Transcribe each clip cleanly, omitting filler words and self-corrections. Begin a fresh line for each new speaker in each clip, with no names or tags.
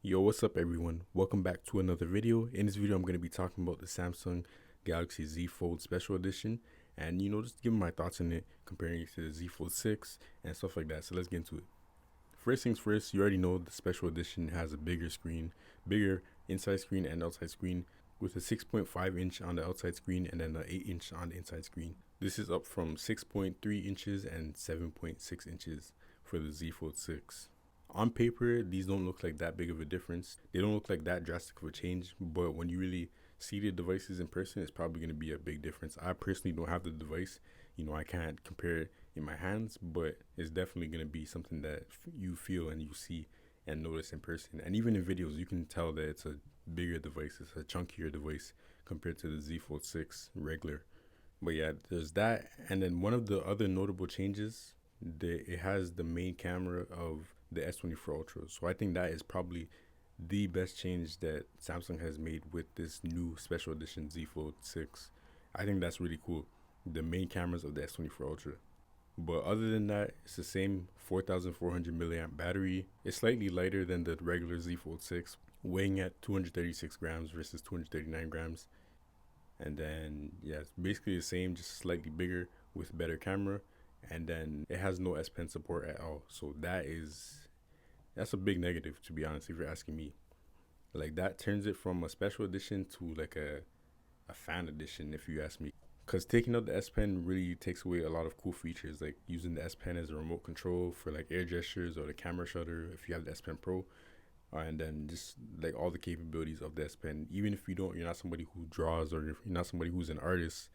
Yo, what's up everyone? Welcome back to another video. In this video, I'm going to be talking about the Samsung Galaxy Z Fold Special Edition and, just giving my thoughts on it, comparing it to the Z Fold 6 and stuff like that. So let's get into it. First things first, you already know the Special Edition has a bigger screen, bigger inside screen and outside screen with a 6.5 inch on the outside screen and then an 8 inch on the inside screen. This is up from 6.3 inches and 7.6 inches for the Z Fold 6. On paper, these don't look like that big of a difference. They don't look like that drastic of a change, but when you really see the devices in person, it's probably going to be a big difference. I personally don't have the device. I can't compare it in my hands, but it's definitely going to be something that you feel and you see and notice in person. And even in videos, you can tell that it's a bigger device. It's a chunkier device compared to the Z Fold 6 regular. But yeah, there's that. And then one of the other notable changes, it has the main camera of the S24 Ultra. So I think that is probably the best change that Samsung has made with this new special edition Z Fold 6. I think that's really cool. The main cameras of the S24 Ultra. But other than that, it's the same 4,400 milliamp battery. It's slightly lighter than the regular Z Fold 6, weighing at 236 grams versus 239 grams. And then, yeah, it's basically the same, just slightly bigger with better camera. And then it has no S Pen support at all. So that's a big negative, to be honest, if you're asking me. Like, that turns it from a special edition to like a fan edition, if you ask me. Because taking out the S Pen really takes away a lot of cool features, like using the S Pen as a remote control for like air gestures or the camera shutter if you have the S Pen Pro. And then just like all the capabilities of the S Pen. Even if you're not somebody who draws or if you're not somebody who's an artist,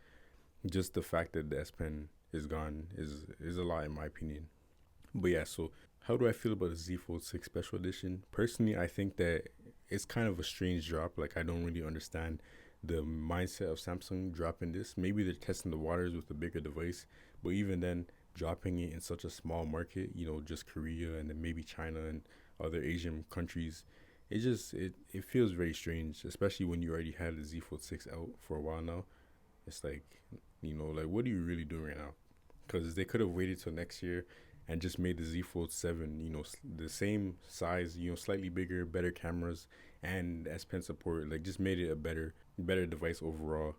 just the fact that the S Pen is gone is a lot in my opinion. But yeah, so how do I feel about the Z Fold 6 Special Edition? Personally, I think that it's kind of a strange drop. Like, I don't really understand the mindset of Samsung dropping this. Maybe they're testing the waters with a bigger device, but even then, dropping it in such a small market, just Korea and then maybe China and other Asian countries, it feels very strange, especially when you already had the Z Fold 6 out for a while now. It's like, like, what are you really doing right now? Because they could have waited till next year and just made the Z Fold 7, the same size, slightly bigger, better cameras, and S Pen support. Like, just made it a better device overall.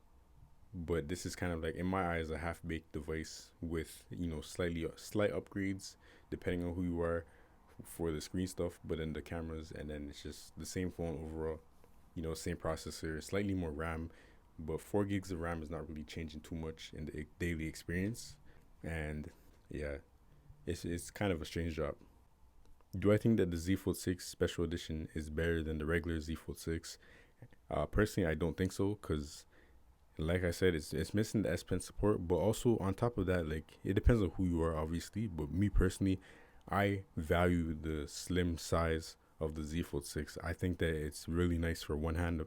But this is kind of like, in my eyes, a half-baked device with, slight upgrades depending on who you are for the screen stuff, but then the cameras, and then it's just the same phone overall. Same processor, slightly more RAM, but 4 gigs of RAM is not really changing too much in the daily experience. And yeah, it's kind of a strange drop. Do I think that the Z Fold 6 Special Edition is better than the regular Z Fold 6? Personally, I don't think so, because like I said, it's missing the S Pen support, but also on top of that, like, it depends on who you are, obviously. But me personally, I value the slim size of the Z Fold 6. I think that it's really nice for one hand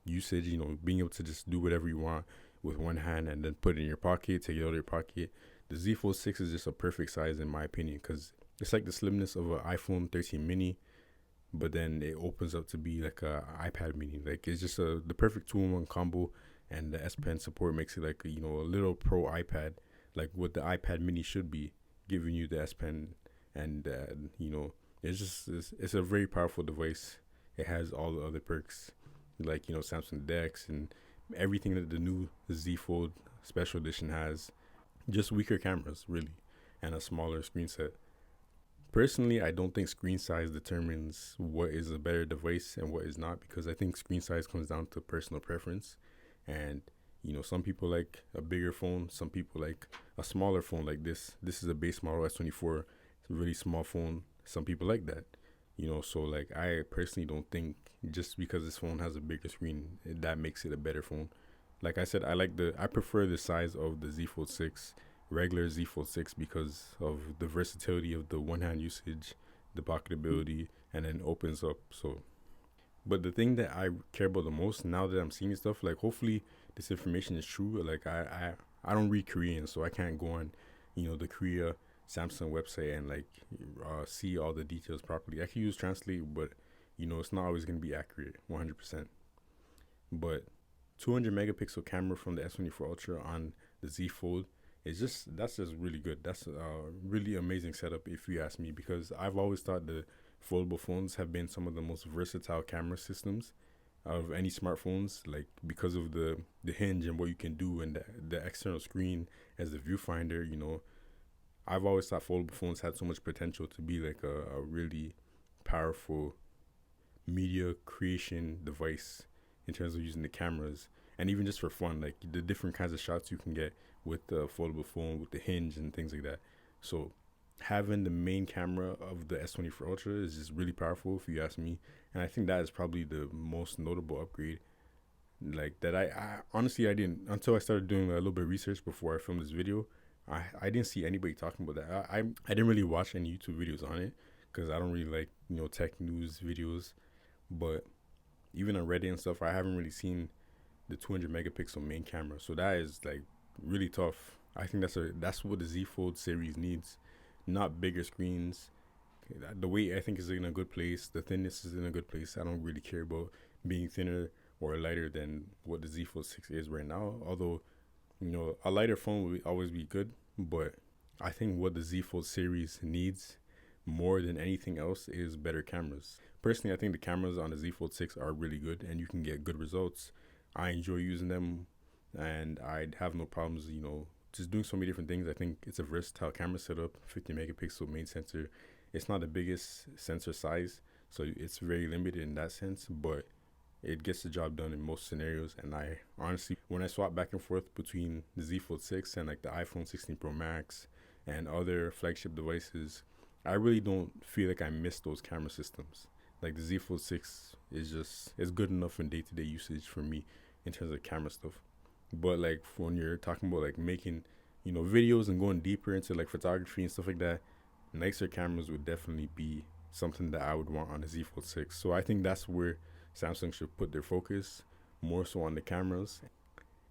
usage, being able to just do whatever you want with one hand and then put it in your pocket, take it out of your pocket. The Z Fold 6 is just a perfect size in my opinion, because it's like the slimness of an iPhone 13 mini, but then it opens up to be like a iPad mini. Like, it's just the perfect 2-in-1 combo, and the S Pen support makes it like, a little pro iPad, like what the iPad mini should be, giving you the S Pen. And it's a very powerful device. It has all the other perks, like, Samsung Dex and everything that the new Z Fold Special Edition has. Just weaker cameras, really, and a smaller screen set. Personally, I don't think screen size determines what is a better device and what is not, because I think screen size comes down to personal preference. And some people like a bigger phone, some people like a smaller phone like this. This is a base model S24. It's a really small phone. Some people like that. So like, I personally don't think just because this phone has a bigger screen, that makes it a better phone. Like I said, I prefer the size of the Z Fold 6, regular Z Fold 6, because of the versatility of the one hand usage, the pocketability, and then opens up. So, but the thing that I care about the most now that I'm seeing stuff, like, hopefully this information is true. Like, I don't read Korean, so I can't go on, the Korea Samsung website and like see all the details properly. I can use Translate, but it's not always gonna be accurate 100%. But 200 megapixel camera from the S24 Ultra on the Z Fold that's just really good. That's a really amazing setup, if you ask me, because I've always thought the foldable phones have been some of the most versatile camera systems of any smartphones, like because of the hinge and what you can do, and the external screen as the viewfinder. I've always thought foldable phones had so much potential to be like a really powerful media creation device in terms of using the cameras, and even just for fun, like the different kinds of shots you can get with the foldable phone with the hinge and things like that. So having the main camera of the S24 Ultra is just really powerful, if you ask me. And I think that is probably the most notable upgrade. Like that, I honestly I didn't, until I started doing a little bit of research before I filmed this video. I didn't see anybody talking about that. I didn't really watch any YouTube videos on it because I don't really like tech news videos. But even on Reddit and stuff, I haven't really seen the 200 megapixel main camera. So that is like really tough. I think that's what the Z Fold series needs, not bigger screens. The weight I think is in a good place. The thinness is in a good place. I don't really care about being thinner or lighter than what the Z Fold 6 is right now. Although, a lighter phone would always be good, but I think what the Z Fold series needs more than anything else is better cameras. Personally, I think the cameras on the Z Fold 6 are really good and you can get good results. I enjoy using them and I'd have no problems, just doing so many different things. I think it's a versatile camera setup, 50 megapixel main sensor. It's not the biggest sensor size, so it's very limited in that sense, but it gets the job done in most scenarios. And I honestly, when I swap back and forth between the Z Fold 6 and like the iPhone 16 Pro Max and other flagship devices, I really don't feel like I miss those camera systems. Like the Z Fold 6 is good enough in day-to-day usage for me in terms of camera stuff. But like when you're talking about like making, videos and going deeper into like photography and stuff like that, nicer cameras would definitely be something that I would want on the Z Fold 6. So I think that's where Samsung should put their focus, more so on the cameras.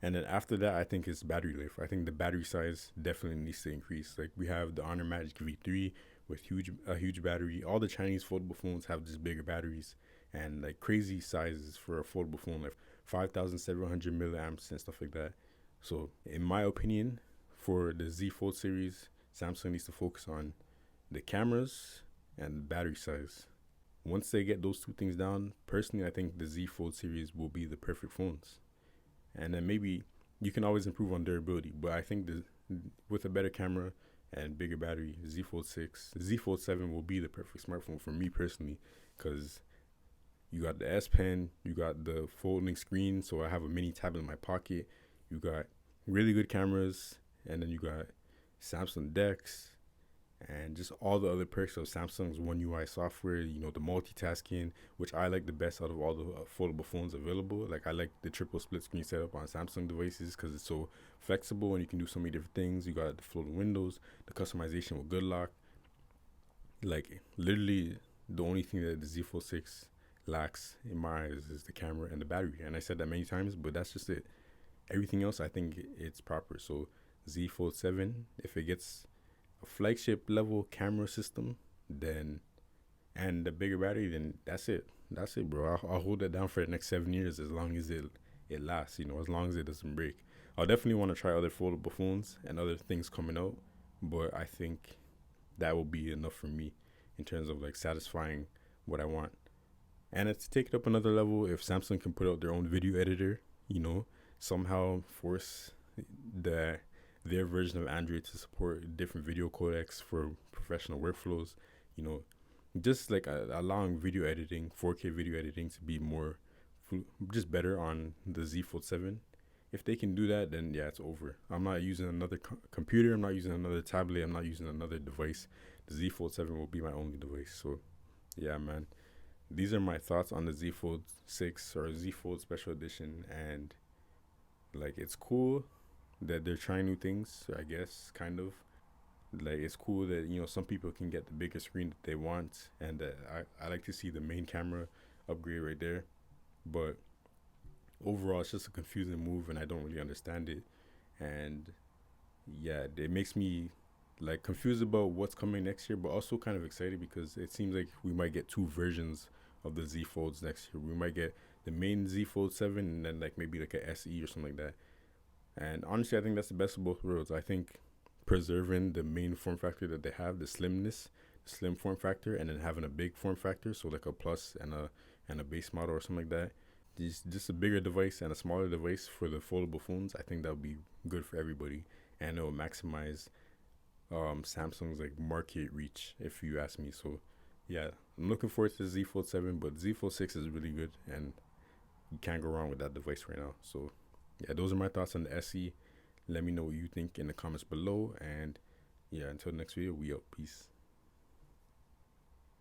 And then after that, I think it's battery life. I think the battery size definitely needs to increase. Like we have the Honor Magic V3 with a huge battery. All the Chinese foldable phones have just bigger batteries and like crazy sizes for a foldable phone, like 5,700 milliamps and stuff like that. So in my opinion, for the Z Fold series, Samsung needs to focus on the cameras and the battery size. Once they get those two things down, personally, I think the Z Fold series will be the perfect phones. And then maybe you can always improve on durability, but I think with a better camera and bigger battery, Z Fold 6, Z Fold 7 will be the perfect smartphone for me personally, because you got the S Pen, you got the folding screen, so I have a mini tablet in my pocket. You got really good cameras, and then you got Samsung DeX, and just all the other perks of Samsung's One UI software. The multitasking, which I like the best out of all the foldable phones available. Like I like the triple split screen setup on Samsung devices because it's so flexible and you can do so many different things. You got the floating windows, the customization with Good Lock. Like literally, the only thing that the Z Fold 6 lacks in my eyes is the camera and the battery. And I said that many times, but that's just it. Everything else, I think it's proper. So Z Fold 7, if it gets a flagship level camera system, then and the bigger battery, then that's it, bro. I'll hold it down for the next 7 years as long as it lasts, as long as it doesn't break. I'll definitely want to try other foldable phones and other things coming out, but I think that will be enough for me in terms of like satisfying what I want. And to take it up another level, if Samsung can put out their own video editor, somehow force their version of Android to support different video codecs for professional workflows, just like allowing video editing, 4K video editing to be more, just better on the Z Fold 7. If they can do that, then yeah, it's over. I'm not using another computer. I'm not using another tablet. I'm not using another device. The Z Fold 7 will be my only device. So yeah, man. These are my thoughts on the Z Fold 6 or Z Fold Special Edition. And like, it's cool that they're trying new things, I guess, kind of. Like, it's cool that, some people can get the bigger screen that they want. And I like to see the main camera upgrade right there. But overall, it's just a confusing move and I don't really understand it. And yeah, it makes me like confused about what's coming next year, but also kind of excited because it seems like we might get two versions of the Z Folds next year. We might get the main Z Fold 7 and then like maybe like a SE or something like that. And honestly, I think that's the best of both worlds. I think preserving the main form factor that they have, the slim form factor and then having a big form factor, so like a plus and a base model or something like that. Just a bigger device and a smaller device for the foldable phones. I think that would be good for everybody, and it will maximize Samsung's like market reach, if you ask me. So yeah, I'm looking forward to the Z Fold 7, but Z Fold 6 is really good, and you can't go wrong with that device right now. So yeah, those are my thoughts on the SE. Let me know what you think in the comments below, and yeah, until the next video, we out. Peace.